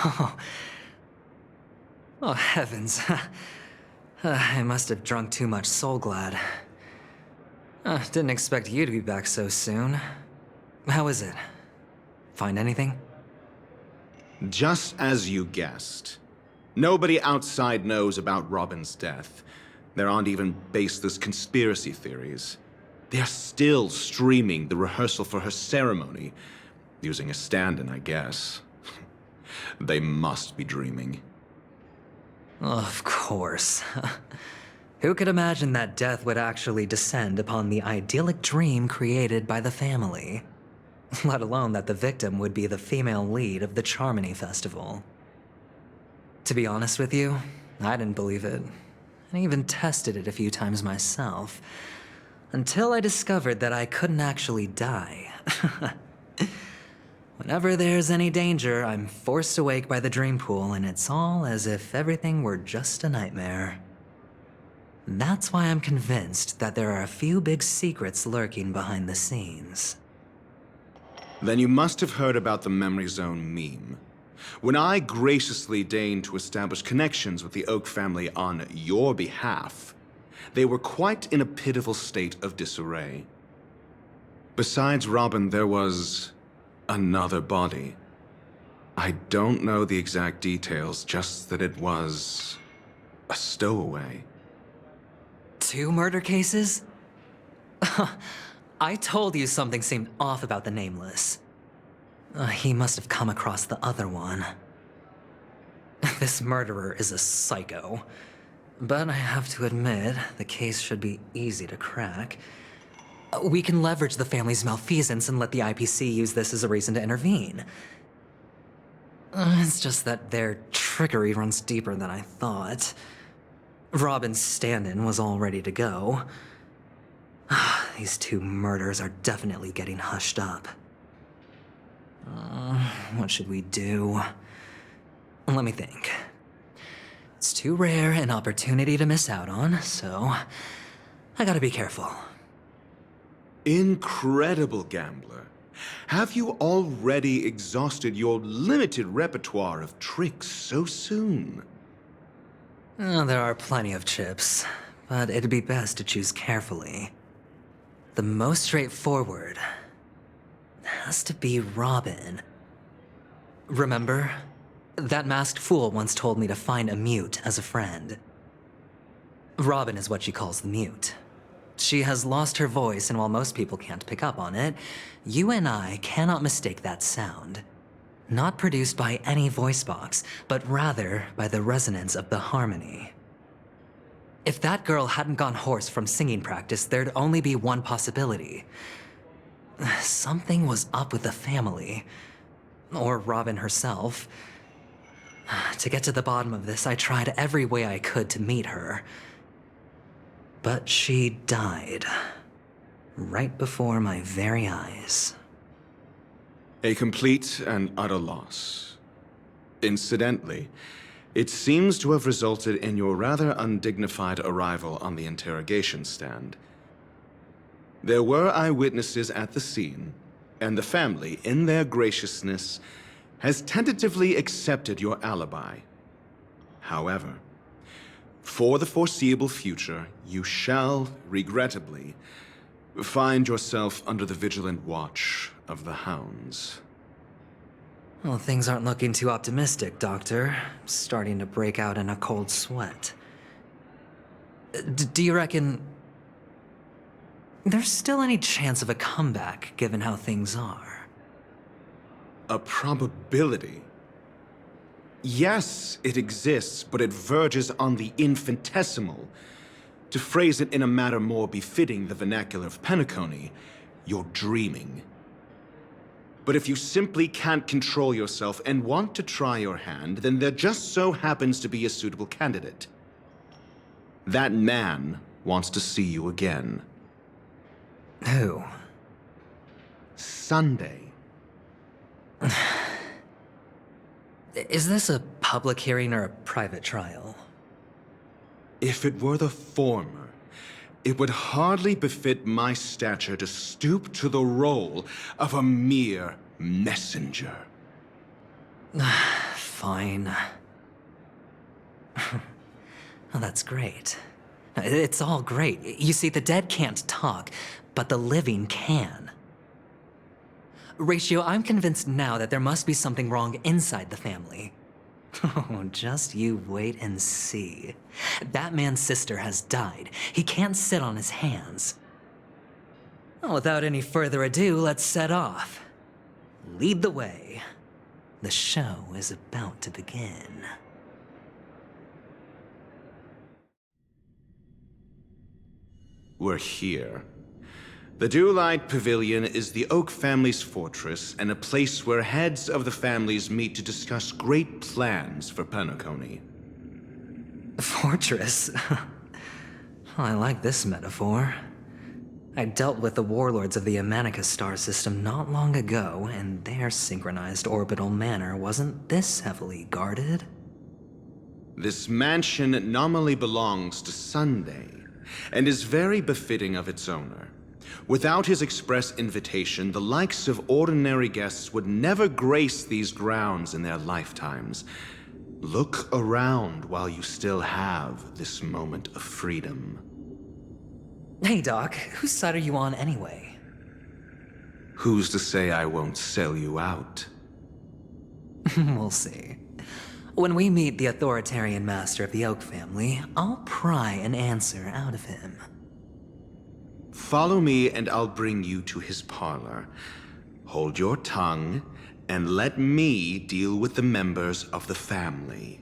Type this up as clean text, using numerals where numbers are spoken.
Oh, oh heavens. I must have drunk too much Soul Glad. Didn't expect you to be back so soon. How is it? Find anything? Just as you guessed. Nobody outside knows about Robin's death. There aren't even baseless conspiracy theories. They're still streaming the rehearsal for her ceremony, using a stand-in, I guess. They must be dreaming. Of course. Who could imagine that death would actually descend upon the idyllic dream created by the family? Let alone that the victim would be the female lead of the Charmony Festival. To be honest with you, I didn't believe it. I even tested it a few times myself, until I discovered that I couldn't actually die. Whenever there's any danger, I'm forced awake by the dream pool, and it's all as if everything were just a nightmare. That's why I'm convinced that there are a few big secrets lurking behind the scenes. Then you must have heard about the Memory Zone meme. When I graciously deigned to establish connections with the Oak family on your behalf, they were quite in a pitiful state of disarray. Besides Robin, there was another body. I don't know the exact details, just that it was a stowaway. 2 murder cases? I told you something seemed off about the Nameless. He must have come across the other one. This murderer is a psycho. But I have to admit, the case should be easy to crack. We can leverage the family's malfeasance and let the IPC use this as a reason to intervene. It's just that their trickery runs deeper than I thought. Robin's stand-in was all ready to go. These 2 murders are definitely getting hushed up. What should we do? Let me think. It's too rare an opportunity to miss out on, so I gotta be careful. Incredible gambler. Have you already exhausted your limited repertoire of tricks so soon? There are plenty of chips, but it'd be best to choose carefully. The most straightforward has to be Robin. Remember? That masked fool once told me to find a mute as a friend. Robin is what she calls the mute. She has lost her voice, and while most people can't pick up on it, you and I cannot mistake that sound. Not produced by any voice box, but rather by the resonance of the harmony. If that girl hadn't gone hoarse from singing practice, there'd only be one possibility. Something was up with the family. Or Robin herself. To get to the bottom of this, I tried every way I could to meet her. But she died. Right before my very eyes. A complete and utter loss. Incidentally, it seems to have resulted in your rather undignified arrival on the interrogation stand. There were eyewitnesses at the scene, and the family, in their graciousness, has tentatively accepted your alibi. However, for the foreseeable future, you shall, regrettably, find yourself under the vigilant watch of the hounds. Well, things aren't looking too optimistic, Doctor. I'm starting to break out in a cold sweat. Do you reckon there's still any chance of a comeback, given how things are? A probability? Yes, it exists, but it verges on the infinitesimal. To phrase it in a manner more befitting the vernacular of Penacony, you're dreaming. But if you simply can't control yourself and want to try your hand, then there just so happens to be a suitable candidate. That man wants to see you again. Who? Sunday. Is this a public hearing or a private trial? If it were the former, it would hardly befit my stature to stoop to the role of a mere messenger. fine. Oh, that's great. It's all great. You see, the dead can't talk, but the living can. Ratio, I'm convinced now that there must be something wrong inside the family. Oh, just you wait and see. That man's sister has died. He can't sit on his hands. Well, without any further ado, let's set off. Lead the way. The show is about to begin. We're here. The Dewlight Pavilion is the Oak family's fortress and a place where heads of the families meet to discuss great plans for Penacony. Fortress? I like this metaphor. I dealt with the warlords of the Honkai star system not long ago, and their synchronized orbital manor wasn't this heavily guarded. This mansion nominally belongs to Sunday, and is very befitting of its owner. Without his express invitation, the likes of ordinary guests would never grace these grounds in their lifetimes. Look around while you still have this moment of freedom. Hey, Doc, whose side are you on anyway? Who's to say I won't sell you out? We'll see. When we meet the authoritarian master of the Oak family, I'll pry an answer out of him. Follow me and I'll bring you to his parlor. Hold your tongue and let me deal with the members of the family.